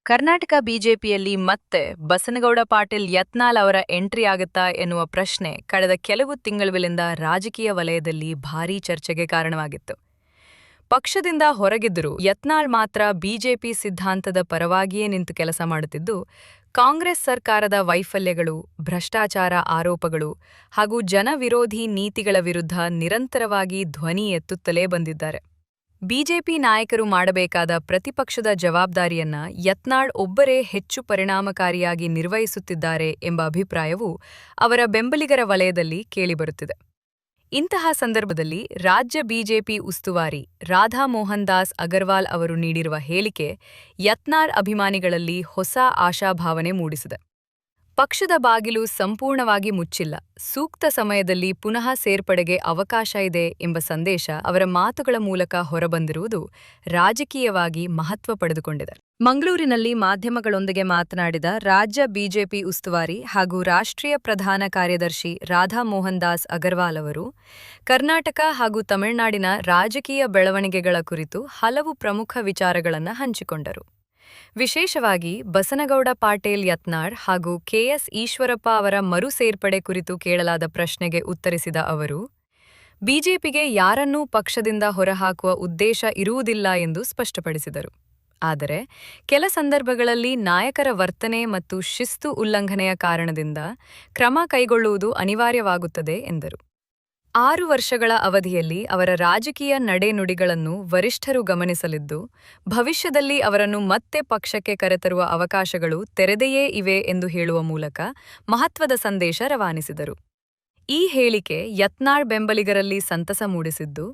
ಕರ್ನಾಟಕ ಬಿಜೆಪಿಯಲ್ಲಿ ಮತ್ತೆ ಬಸನಗೌಡ ಪಾಟೀಲ್ ಯತ್ನಾಳ್ ಅವರ ಎಂಟ್ರಿ ಆಗುತ್ತಾ ಎನ್ನುವ ಪ್ರಶ್ನೆ ಕಳೆದ ಕೆಲವು ತಿಂಗಳುಗಳಿಂದ ರಾಜಕೀಯ ವಲಯದಲ್ಲಿ ಭಾರೀ ಚರ್ಚೆಗೆ ಕಾರಣವಾಗಿತ್ತು. ಪಕ್ಷದಿಂದ ಹೊರಗಿದ್ದರೂ ಯತ್ನಾಳ್ ಮಾತ್ರ ಬಿಜೆಪಿ ಸಿದ್ಧಾಂತದ ಪರವಾಗಿಯೇ ನಿಂತು ಕೆಲಸ ಮಾಡುತ್ತಿದ್ದು, ಕಾಂಗ್ರೆಸ್ ಸರ್ಕಾರದ ವೈಫಲ್ಯಗಳು, ಭ್ರಷ್ಟಾಚಾರ ಆರೋಪಗಳು ಹಾಗೂ ಜನವಿರೋಧಿ ನೀತಿಗಳ ವಿರುದ್ಧ ನಿರಂತರವಾಗಿ ಧ್ವನಿ ಎತ್ತುತ್ತಲೇ ಬಂದಿದ್ದಾರೆ. ಬಿಜೆಪಿ ನಾಯಕರು ಮಾಡಬೇಕಾದ ಪ್ರತಿಪಕ್ಷದ ಜವಾಬ್ದಾರಿಯನ್ನ ಯತ್ನಾಳ್ ಒಬ್ಬರೇ ಹೆಚ್ಚು ಪರಿಣಾಮಕಾರಿಯಾಗಿ ನಿರ್ವಹಿಸುತ್ತಿದ್ದಾರೆ ಎಂಬ ಅಭಿಪ್ರಾಯವು ಅವರ ಬೆಂಬಲಿಗರ ವಲಯದಲ್ಲಿ ಕೇಳಿಬರುತ್ತಿದೆ. ಇಂತಹ ಸಂದರ್ಭದಲ್ಲಿ ರಾಜ್ಯ ಬಿಜೆಪಿ ಉಸ್ತುವಾರಿ ರಾಧಾ ಮೋಹನ್ ದಾಸ್ ಅಗರ್ವಾಲ್ ಅವರು ನೀಡಿರುವ ಹೇಳಿಕೆ ಯತ್ನಾಳ್ ಅಭಿಮಾನಿಗಳಲ್ಲಿ ಹೊಸ ಆಶಾಭಾವನೆ ಮೂಡಿಸಿದೆ. ಪಕ್ಷದ ಬಾಗಿಲು ಸಂಪೂರ್ಣವಾಗಿ ಮುಚ್ಚಿಲ್ಲ, ಸೂಕ್ತ ಸಮಯದಲ್ಲಿ ಪುನಃ ಸೇರ್ಪಡೆಗೆ ಅವಕಾಶ ಇದೆ ಎಂಬ ಸಂದೇಶ ಅವರ ಮಾತುಗಳ ಮೂಲಕ ಹೊರಬಂದಿರುವುದು ರಾಜಕೀಯವಾಗಿ ಮಹತ್ವ ಪಡೆದುಕೊಂಡಿದೆ. ಮಂಗಳೂರಿನಲ್ಲಿ ಮಾಧ್ಯಮಗಳೊಂದಿಗೆ ಮಾತನಾಡಿದ ರಾಜ್ಯ ಬಿಜೆಪಿ ಉಸ್ತುವಾರಿ ಹಾಗೂ ರಾಷ್ಟ್ರೀಯ ಪ್ರಧಾನ ಕಾರ್ಯದರ್ಶಿ ರಾಧಾ ಮೋಹನ್ ದಾಸ್ ಅಗರ್ವಾಲ್ ಅವರು ಕರ್ನಾಟಕ ಹಾಗೂ ತಮಿಳುನಾಡಿನ ರಾಜಕೀಯ ಬೆಳವಣಿಗೆಗಳ ಕುರಿತು ಹಲವು ಪ್ರಮುಖ ವಿಚಾರಗಳನ್ನು ಹಂಚಿಕೊಂಡರು. ವಿಶೇಷವಾಗಿ ಬಸನಗೌಡ ಪಾಟೀಲ್ ಯತ್ನಾಳ್ ಹಾಗೂ ಕೆಎಸ್ ಈಶ್ವರಪ್ಪ ಅವರ ಮರು ಸೇರ್ಪಡೆ ಕುರಿತು ಕೇಳಲಾದ ಪ್ರಶ್ನೆಗೆ ಉತ್ತರಿಸಿದ ಅವರು, ಬಿಜೆಪಿಗೆ ಯಾರನ್ನೂ ಪಕ್ಷದಿಂದ ಹೊರಹಾಕುವ ಉದ್ದೇಶ ಇರುವುದಿಲ್ಲ ಎಂದು ಸ್ಪಷ್ಟಪಡಿಸಿದರು. ಆದರೆ ಕೆಲ ಸಂದರ್ಭಗಳಲ್ಲಿ ನಾಯಕರ ವರ್ತನೆ ಮತ್ತು ಶಿಸ್ತು ಉಲ್ಲಂಘನೆಯ ಕಾರಣದಿಂದ ಕ್ರಮ ಕೈಗೊಳ್ಳುವುದು ಅನಿವಾರ್ಯವಾಗುತ್ತದೆ ಎಂದರು. 6 ವರ್ಷಗಳ ಅವಧಿಯಲ್ಲಿ ಅವರ ರಾಜಕೀಯ ನಡೆನುಡಿಗಳನ್ನು ವರಿಷ್ಠರು ಗಮನಿಸಲಿದ್ದು, ಭವಿಷ್ಯದಲ್ಲಿ ಅವರನ್ನು ಮತ್ತೆ ಪಕ್ಷಕ್ಕೆ ಕರೆತರುವ ಅವಕಾಶಗಳು ತೆರೆದೇ ಇವೆ ಎಂದು ಹೇಳುವ ಮೂಲಕ ಮಹತ್ವದ ಸಂದೇಶ ರವಾನಿಸಿದರು. ಈ ಹೇಳಿಕೆ ಯತ್ನಾಳ್ ಬೆಂಬಲಿಗರಲ್ಲಿ ಸಂತಸ ಮೂಡಿಸಿದ್ದು,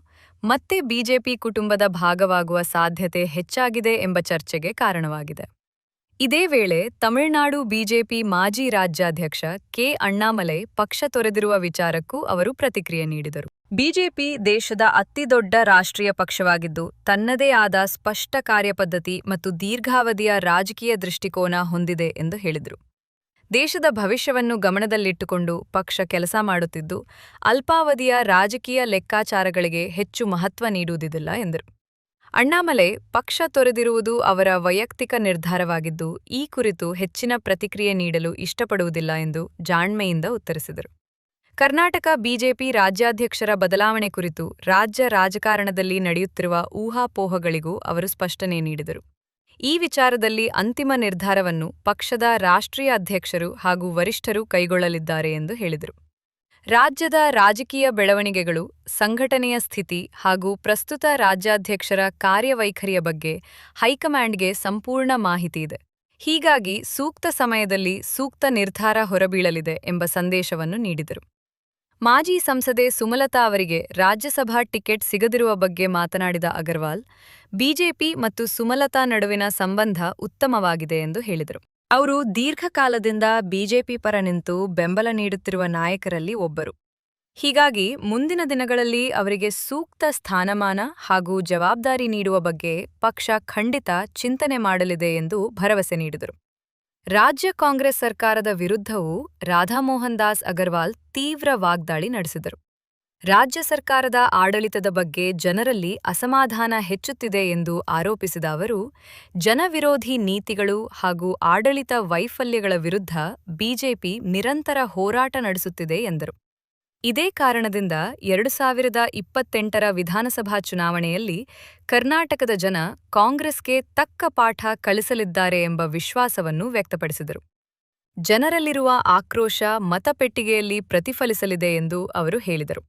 ಮತ್ತೆ ಬಿಜೆಪಿ ಕುಟುಂಬದ ಭಾಗವಾಗುವ ಸಾಧ್ಯತೆ ಹೆಚ್ಚಾಗಿದೆ ಎಂಬ ಚರ್ಚೆಗೆ ಕಾರಣವಾಗಿದೆ. ಇದೇ ವೇಳೆ ತಮಿಳುನಾಡು ಬಿಜೆಪಿ ಮಾಜಿ ರಾಜ್ಯಾಧ್ಯಕ್ಷ ಕೆ. ಅಣ್ಣಾಮಲೈ ಪಕ್ಷ ತೊರೆದಿರುವ ವಿಚಾರಕ್ಕೂ ಅವರು ಪ್ರತಿಕ್ರಿಯೆ ನೀಡಿದರು. ಬಿಜೆಪಿ ದೇಶದ ಅತಿದೊಡ್ಡ ರಾಷ್ಟ್ರೀಯ ಪಕ್ಷವಾಗಿದ್ದು, ತನ್ನದೇ ಆದ ಸ್ಪಷ್ಟ ಕಾರ್ಯಪದ್ಧತಿ ಮತ್ತು ದೀರ್ಘಾವಧಿಯ ರಾಜಕೀಯ ದೃಷ್ಟಿಕೋನ ಹೊಂದಿದೆ ಎಂದು ಹೇಳಿದರು. ದೇಶದ ಭವಿಷ್ಯವನ್ನು ಗಮನದಲ್ಲಿಟ್ಟುಕೊಂಡು ಪಕ್ಷ ಕೆಲಸ ಮಾಡುತ್ತಿದ್ದು, ಅಲ್ಪಾವಧಿಯ ರಾಜಕೀಯ ಲೆಕ್ಕಾಚಾರಗಳಿಗೆ ಹೆಚ್ಚು ಮಹತ್ವ ನೀಡುವುದಿಲ್ಲ ಎಂದರು. ಅಣ್ಣಾಮಲೈ ಪಕ್ಷ ತೊರೆದಿರುವುದು ಅವರ ವೈಯಕ್ತಿಕ ನಿರ್ಧಾರವಾಗಿದ್ದು, ಈ ಕುರಿತು ಹೆಚ್ಚಿನ ಪ್ರತಿಕ್ರಿಯೆ ನೀಡಲು ಇಷ್ಟಪಡುವುದಿಲ್ಲ ಎಂದು ಜಾಣ್ಮೆಯಿಂದ ಉತ್ತರಿಸಿದರು. ಕರ್ನಾಟಕ ಬಿಜೆಪಿ ರಾಜ್ಯಾಧ್ಯಕ್ಷರ ಬದಲಾವಣೆ ಕುರಿತು ರಾಜ್ಯ ರಾಜಕಾರಣದಲ್ಲಿ ನಡೆಯುತ್ತಿರುವ ಊಹಾಪೋಹಗಳಿಗೂ ಅವರು ಸ್ಪಷ್ಟನೆ ನೀಡಿದರು. ಈ ವಿಚಾರದಲ್ಲಿ ಅಂತಿಮ ನಿರ್ಧಾರವನ್ನು ಪಕ್ಷದ ರಾಷ್ಟ್ರೀಯ ಅಧ್ಯಕ್ಷರು ಹಾಗೂ ವರಿಷ್ಠರು ಕೈಗೊಳ್ಳಲಿದ್ದಾರೆ ಎಂದು ಹೇಳಿದರು. ರಾಜ್ಯದ ರಾಜಕೀಯ ಬೆಳವಣಿಗೆಗಳು, ಸಂಘಟನೆಯ ಸ್ಥಿತಿ ಹಾಗೂ ಪ್ರಸ್ತುತ ರಾಜ್ಯಾಧ್ಯಕ್ಷರ ಕಾರ್ಯವೈಖರಿಯ ಬಗ್ಗೆ ಹೈಕಮಾಂಡ್ಗೆ ಸಂಪೂರ್ಣ ಮಾಹಿತಿ ಇದೆ. ಹೀಗಾಗಿ ಸೂಕ್ತ ಸಮಯದಲ್ಲಿ ಸೂಕ್ತ ನಿರ್ಧಾರ ಹೊರಬೀಳಲಿದೆ ಎಂಬ ಸಂದೇಶವನ್ನು ನೀಡಿದರು. ಮಾಜಿ ಸಂಸದೆ ಸುಮಲತಾ ಅವರಿಗೆ ರಾಜ್ಯಸಭಾ ಟಿಕೆಟ್ ಸಿಗದಿರುವ ಬಗ್ಗೆ ಮಾತನಾಡಿದ ಅಗರ್ವಾಲ್, ಬಿಜೆಪಿ ಮತ್ತು ಸುಮಲತಾ ನಡುವಿನ ಸಂಬಂಧ ಉತ್ತಮವಾಗಿದೆ ಎಂದು ಹೇಳಿದರು. ಅವರು ದೀರ್ಘಕಾಲದಿಂದ ಬಿಜೆಪಿ ಪರ ನಿಂತು ಬೆಂಬಲ ನೀಡುತ್ತಿರುವ ನಾಯಕರಲ್ಲಿ ಒಬ್ಬರು. ಹೀಗಾಗಿ ಮುಂದಿನ ದಿನಗಳಲ್ಲಿ ಅವರಿಗೆ ಸೂಕ್ತ ಸ್ಥಾನಮಾನ ಹಾಗೂ ಜವಾಬ್ದಾರಿ ನೀಡುವ ಬಗ್ಗೆ ಪಕ್ಷ ಖಂಡಿತ ಚಿಂತನೆ ಮಾಡಲಿದೆ ಎಂದು ಭರವಸೆ ನೀಡಿದರು. ರಾಜ್ಯ ಕಾಂಗ್ರೆಸ್ ಸರ್ಕಾರದ ವಿರುದ್ಧವೂ ರಾಧಾಮೋಹನ್ ದಾಸ್ ಅಗರ್ವಾಲ್ ತೀವ್ರ ವಾಗ್ದಾಳಿ ನಡೆಸಿದರು. ರಾಜ್ಯ ಸರ್ಕಾರದ ಆಡಳಿತದ ಬಗ್ಗೆ ಜನರಲ್ಲಿ ಅಸಮಾಧಾನ ಹೆಚ್ಚುತ್ತಿದೆ ಎಂದು ಆರೋಪಿಸಿದ ಅವರು, ಜನವಿರೋಧಿ ನೀತಿಗಳು ಹಾಗೂ ಆಡಳಿತ ವೈಫಲ್ಯಗಳ ವಿರುದ್ಧ ಬಿಜೆಪಿ ನಿರಂತರ ಹೋರಾಟ ನಡೆಸುತ್ತಿದೆ ಎಂದರು. ಇದೇ ಕಾರಣದಿಂದ 2028ರ ವಿಧಾನಸಭಾ ಚುನಾವಣೆಯಲ್ಲಿ ಕರ್ನಾಟಕದ ಜನ ಕಾಂಗ್ರೆಸ್ಗೆ ತಕ್ಕ ಪಾಠ ಕಲಿಸಲಿದ್ದಾರೆ ಎಂಬ ವಿಶ್ವಾಸವನ್ನು ವ್ಯಕ್ತಪಡಿಸಿದರು. ಜನರಲ್ಲಿರುವ ಆಕ್ರೋಶ ಮತಪೆಟ್ಟಿಗೆಯಲ್ಲಿ ಪ್ರತಿಫಲಿಸಲಿದೆ ಎಂದು ಅವರು ಹೇಳಿದರು.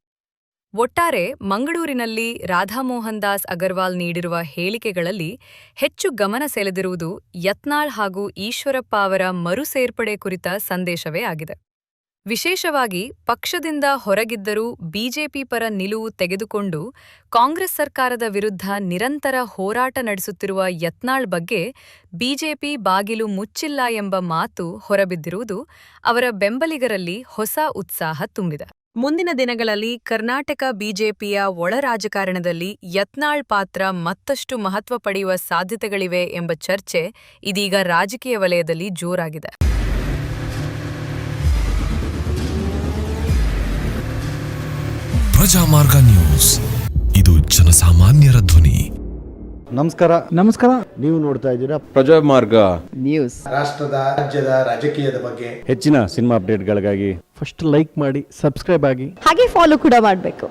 ಒಟ್ಟಾರೆ ಮಂಗಳೂರಿನಲ್ಲಿ ರಾಧಾಮೋಹನ್ ದಾಸ್ ಅಗರ್ವಾಲ್ ನೀಡಿರುವ ಹೇಳಿಕೆಗಳಲ್ಲಿ ಹೆಚ್ಚು ಗಮನ ಸೆಳೆದಿರುವುದು ಯತ್ನಾಳ್ ಹಾಗೂ ಈಶ್ವರಪ್ಪ ಅವರ ಮರು ಸೇರ್ಪಡೆ ಕುರಿತ ಸಂದೇಶವೇ ಆಗಿದೆ. ವಿಶೇಷವಾಗಿ ಪಕ್ಷದಿಂದ ಹೊರಗಿದ್ದರೂ ಬಿಜೆಪಿ ಪರ ನಿಲುವು ತೆಗೆದುಕೊಂಡು ಕಾಂಗ್ರೆಸ್ ಸರ್ಕಾರದ ವಿರುದ್ಧ ನಿರಂತರ ಹೋರಾಟ ನಡೆಸುತ್ತಿರುವ ಯತ್ನಾಳ್ ಬಗ್ಗೆ ಬಿಜೆಪಿ ಬಾಗಿಲು ಮುಚ್ಚಿಲ್ಲ ಎಂಬ ಮಾತು ಹೊರಬಿದ್ದಿರುವುದು ಅವರ ಬೆಂಬಲಿಗರಲ್ಲಿ ಹೊಸ ಉತ್ಸಾಹ ತುಂಬಿದೆ. ಮುಂದಿನ ದಿನಗಳಲ್ಲಿ ಕರ್ನಾಟಕ ಬಿಜೆಪಿಯ ಒಳ ರಾಜಕಾರಣದಲ್ಲಿ ಯತ್ನಾಳ್ ಪಾತ್ರ ಮತ್ತಷ್ಟು ಮಹತ್ವ ಪಡೆಯುವ ಸಾಧ್ಯತೆಗಳಿವೆ ಎಂಬ ಚರ್ಚೆ ಇದೀಗ ರಾಜಕೀಯ ವಲಯದಲ್ಲಿ ಜೋರಾಗಿದೆ. ಪ್ರಜಾಮಾರ್ಗ ನ್ಯೂಸ್, ಇದು ಜನಸಾಮಾನ್ಯರ ಧ್ವನಿ. ನಮಸ್ಕಾರ. ನೀವು ನೋಡ್ತಾ ಇದ್ದೀರಾ ಪ್ರಜಾಮಾರ್ಗ ನ್ಯೂಸ್. ರಾಷ್ಟ್ರದ ರಾಜ್ಯದ ರಾಜಕೀಯದ ಬಗ್ಗೆ ಹೆಚ್ಚಿನ ಸಿನಿಮಾ ಅಪ್ಡೇಟ್ಗಳಿಗಾಗಿ ಫಸ್ಟ್ ಲೈಕ್ ಮಾಡಿ, ಸಬ್ಸ್ಕ್ರೈಬ್ ಆಗಿ. ಹಾಗೆ ಫಾಲೋ ಕೂಡ ಮಾಡಬೇಕು.